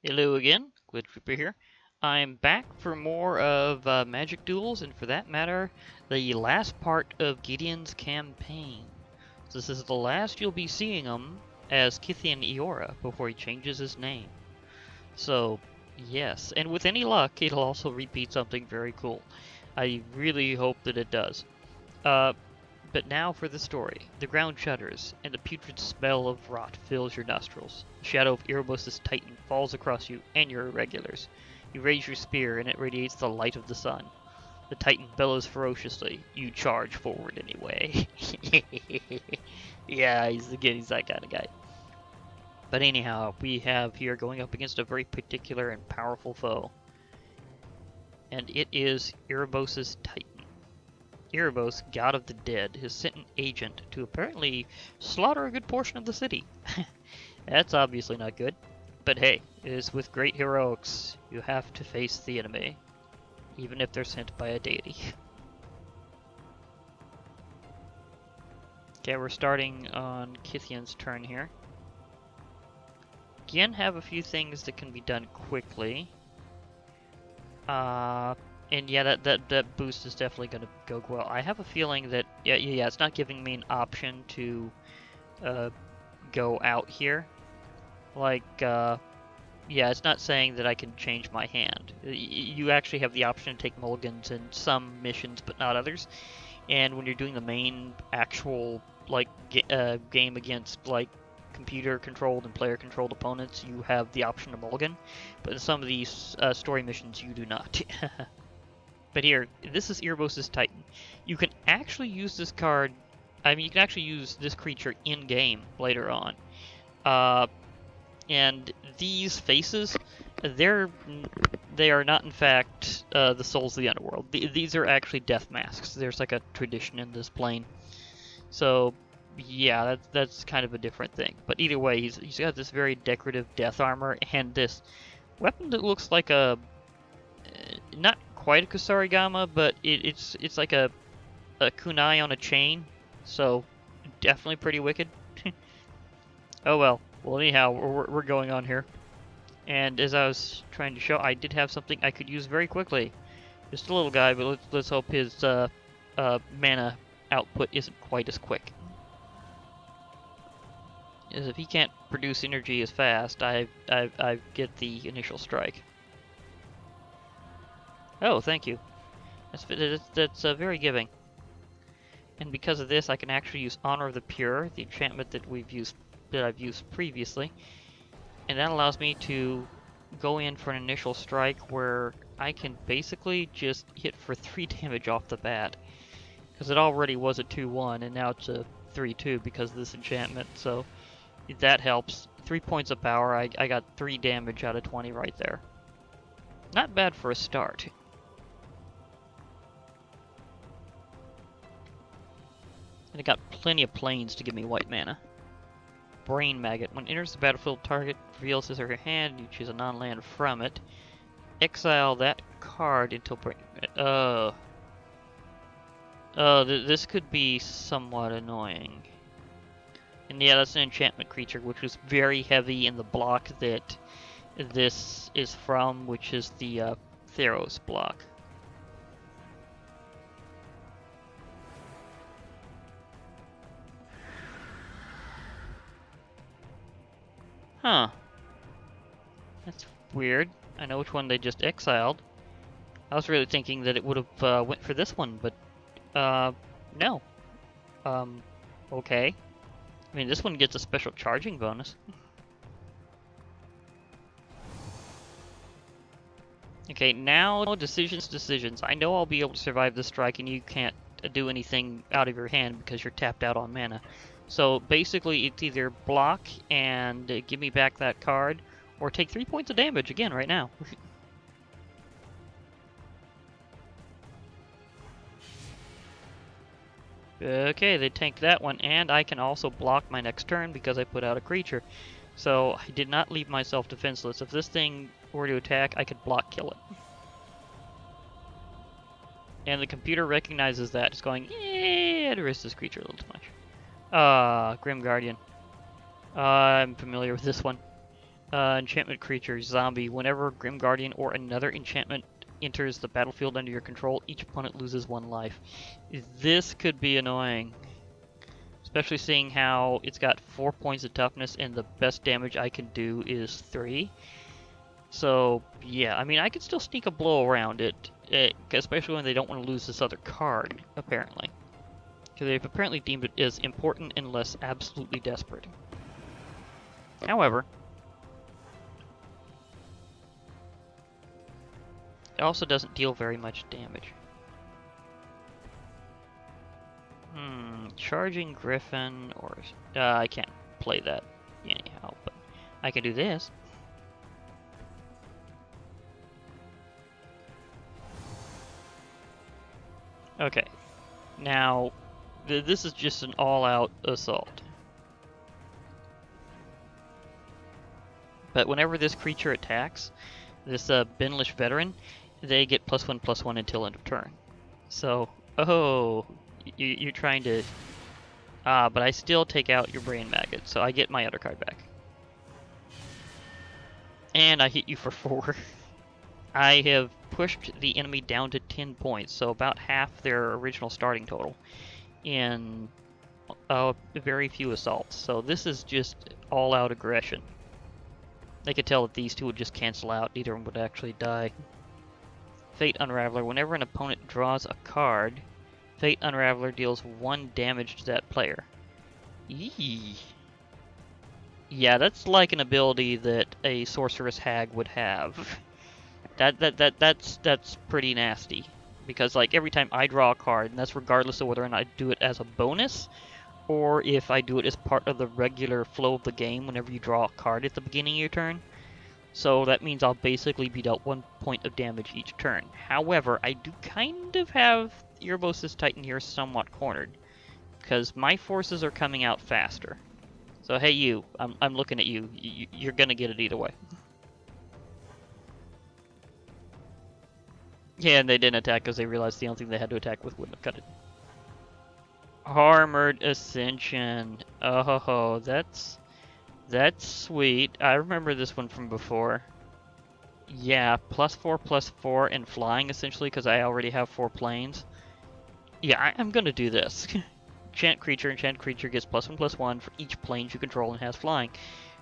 Hello again, Glitch Reaper here. I'm back for more of Magic Duels, and for that matter, the last part of Gideon's campaign. So this is the last you'll be seeing him as Kytheon Iora before he changes his name. So, yes, and with any luck, it'll also repeat something very cool. I really hope that it does. But now for the story. The ground shudders, and the putrid smell of rot fills your nostrils. The shadow of Erebos' Titan falls across you and your irregulars. You raise your spear, and it radiates the light of the sun. The Titan bellows ferociously. You charge forward anyway. Yeah, he's that kind of guy. But anyhow, we have here going up against a very particular and powerful foe. And it is Erebos' Titan. Erebos, god of the dead, has sent an agent to apparently slaughter a good portion of the city. That's obviously not good. But hey, it is with great heroics you have to face the enemy, even if they're sent by a deity. Okay, we're starting on Kytheon's turn here. Again, have a few things that can be done quickly. And yeah, that boost is definitely going to go well. I have a feeling that yeah, it's not giving me an option to go out here. Like yeah, it's not saying that I can change my hand. You actually have the option to take mulligans in some missions, but not others. And when you're doing the main actual like game against like computer-controlled and player-controlled opponents, you have the option to mulligan. But in some of these story missions, you do not. But here, this is Erebos' Titan. You can actually use this card, I mean, you can actually use this creature in-game later on. And these faces, they are not in fact the souls of the underworld. These are actually death masks. There's like a tradition in this plane. So, yeah, that's kind of a different thing. But either way, he's got this very decorative death armor and this weapon that looks like a not quite a Kusarigama, but it's like a kunai on a chain, so definitely pretty wicked. Oh well. Well, anyhow, we're going on here, and as I was trying to show, I did have something I could use very quickly. Just a little guy, but let's hope his mana output isn't quite as quick. As if he can't produce energy as fast, I get the initial strike. Oh, thank you. That's very giving. And because of this, I can actually use Honor of the Pure, the enchantment that I've used previously, and that allows me to go in for an initial strike where I can basically just hit for 3 damage off the bat, because it already was a 2-1, and now it's a 3-2 because of this enchantment. So that helps. 3 points of power. I got 3 damage out of 20 right there. Not bad for a start. And it got plenty of planes to give me white mana. Brain Maggot. When it enters the battlefield, target reveals his or her hand, you choose a non-land from it. Exile that card until Brain... this could be somewhat annoying. And yeah, that's an enchantment creature, which was very heavy in the block that this is from, which is the Theros block. Huh. That's weird. I know which one they just exiled. I was really thinking that it would have went for this one, but no. Okay. I mean, this one gets a special charging bonus. Okay, now decisions. I know I'll be able to survive this strike, and you can't do anything out of your hand because you're tapped out on mana. So basically, it's either block and give me back that card, or take 3 points of damage again right now. Okay, they tanked that one, and I can also block my next turn because I put out a creature. So I did not leave myself defenseless. If this thing were to attack, I could block kill it. And the computer recognizes that. It's going, yeah, to risk this creature a little too much. Grim Guardian. I'm familiar with this one. Enchantment creature, zombie. Whenever Grim Guardian or another enchantment enters the battlefield under your control, each opponent loses 1 life. This could be annoying. Especially seeing how it's got 4 points of toughness and the best damage I can do is 3. So, yeah, I mean, I could still sneak a blow around it, especially when they don't want to lose this other card, apparently. Because they've apparently deemed it as important unless absolutely desperate. However, it also doesn't deal very much damage. Charging Griffin, or... I can't play that anyhow, but I can do this. Okay, now, this is just an all-out assault. But whenever this creature attacks, this Binlish Veteran, they get +1/+1 until end of turn. So, oh... You're trying to... but I still take out your Brain Maggot, so I get my other card back. And I hit you for 4. I have pushed the enemy down to 10 points, so about half their original starting total, in very few assaults. So this is just all-out aggression. They could tell that these two would just cancel out, neither of them would actually die. Fate Unraveler. Whenever an opponent draws a card, Fate Unraveler deals 1 damage to that player. Eee. Yeah, that's like an ability that a Sorceress Hag would have. That's pretty nasty. Because like every time I draw a card, and that's regardless of whether or not I do it as a bonus, or if I do it as part of the regular flow of the game whenever you draw a card at the beginning of your turn. So that means I'll basically be dealt 1 point of damage each turn. However, I do kind of have Erebos' Titan here somewhat cornered, because my forces are coming out faster. So hey you, I'm looking at you. You're gonna get it either way. Yeah, and they didn't attack because they realized the only thing they had to attack with wouldn't have cut it. Armored Ascension. Oh, that's sweet. I remember this one from before. Yeah, +4/+4 and flying essentially because I already have 4 planes. Yeah, I'm gonna do this. Enchant creature gets +1/+1 for each plane you control and has flying.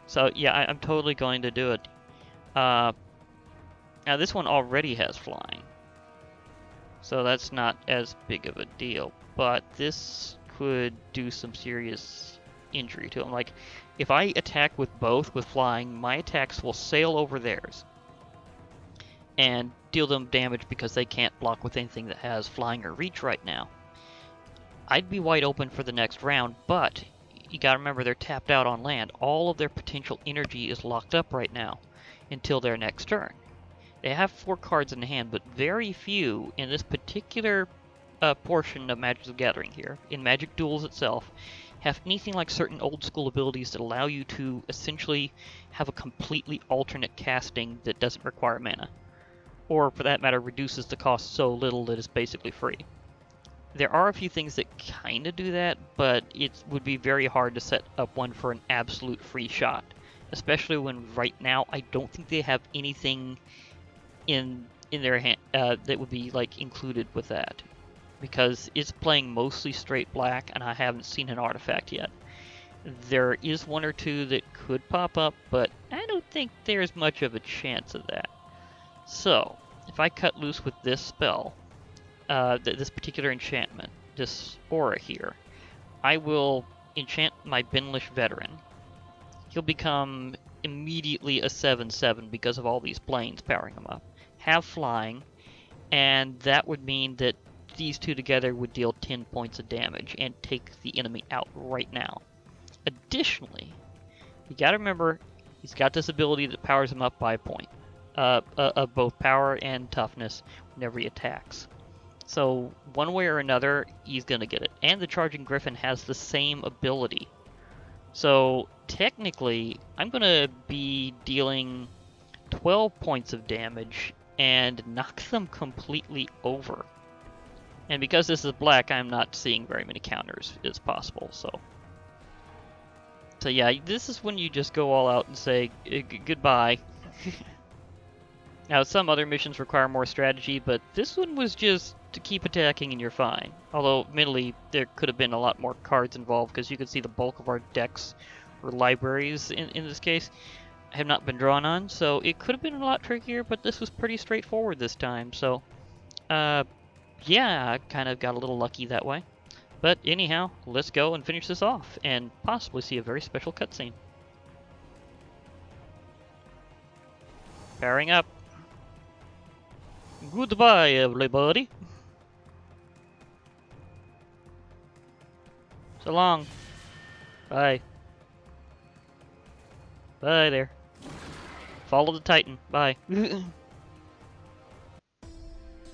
So yeah, I'm totally going to do it. Now this one already has flying, so that's not as big of a deal. But this could do some serious injury to him. Like, if I attack with both with flying, my attacks will sail over theirs and deal them damage because they can't block with anything that has flying or reach right now. I'd be wide open for the next round, but you gotta remember they're tapped out on land. All of their potential energy is locked up right now until their next turn. They have 4 cards in hand, but very few in this particular portion of Magic the Gathering here, in Magic Duels itself, have anything like certain old school abilities that allow you to essentially have a completely alternate casting that doesn't require mana. Or, for that matter, reduces the cost so little that it's basically free. There are a few things that kind of do that, but it would be very hard to set up one for an absolute free shot. Especially when right now I don't think they have anything in their hand that would be like included with that. Because it's playing mostly straight black and I haven't seen an artifact yet. There is 1 or 2 that could pop up, but I don't think there's much of a chance of that. So, if I cut loose with this spell, this particular enchantment, this aura here, I will enchant my Binlish Veteran. He'll become immediately a 7/7 because of all these planes powering him up. Have flying, and that would mean that these two together would deal 10 points of damage and take the enemy out right now. Additionally, you gotta remember, he's got this ability that powers him up by a point of both power and toughness whenever he attacks. So one way or another, he's gonna get it. And the Charging Griffin has the same ability. So technically, I'm gonna be dealing 12 points of damage and knock them completely over. And because this is black, I'm not seeing very many counters as possible, so. So yeah, this is when you just go all out and say goodbye. Now, some other missions require more strategy, but this one was just to keep attacking and you're fine. Although, admittedly, there could have been a lot more cards involved, because you can see the bulk of our decks, or libraries in this case, have not been drawn on, so it could have been a lot trickier, but this was pretty straightforward this time, so, yeah, I kind of got a little lucky that way. But anyhow, let's go and finish this off, and possibly see a very special cutscene. Powering up. Goodbye, everybody. So long. Bye. Bye there. Follow the Titan. Bye.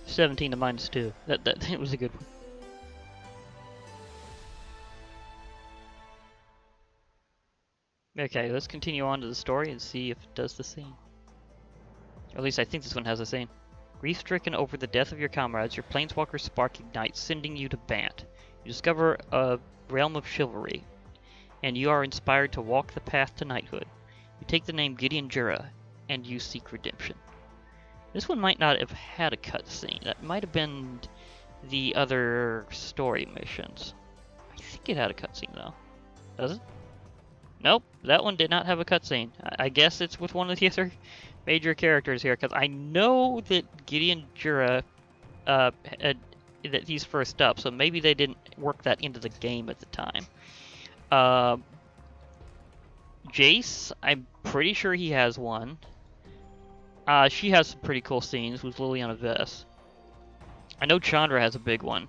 17 to -2. That was a good one. Okay, let's continue on to the story and see if it does the same. Or at least I think this one has the same. Grief-stricken over the death of your comrades, your planeswalker spark ignites, sending you to Bant. You discover a realm of chivalry, and you are inspired to walk the path to knighthood. You take the name Gideon Jura, and you seek redemption. This one might not have had a cutscene. That might have been the other story missions. I think it had a cutscene though. Does it? Nope, that one did not have a cutscene. I guess it's with one of the other major characters here, because I know that Gideon Jura, that he's first up, so maybe they didn't work that into the game at the time. Jace, I'm pretty sure he has one. She has some pretty cool scenes with Liliana Vess. I know Chandra has a big one.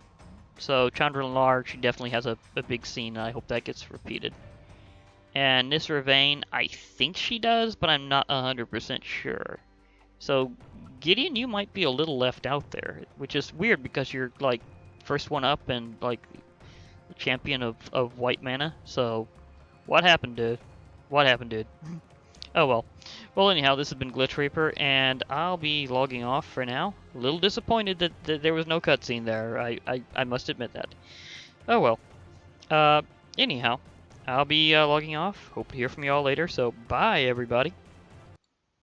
So Chandra Lar, she definitely has a big scene, and I hope that gets repeated. And Nisra Vane, I think she does, but I'm not 100% sure. So Gideon, you might be a little left out there, which is weird because you're like first one up and like the champion of white mana. So what happened, dude? What happened, dude? Oh well. Well, anyhow, this has been Glitch Reaper, and I'll be logging off for now. A little disappointed that there was no cutscene there. I must admit that. Oh well. Anyhow, I'll be logging off. Hope to hear from you all later. So bye, everybody.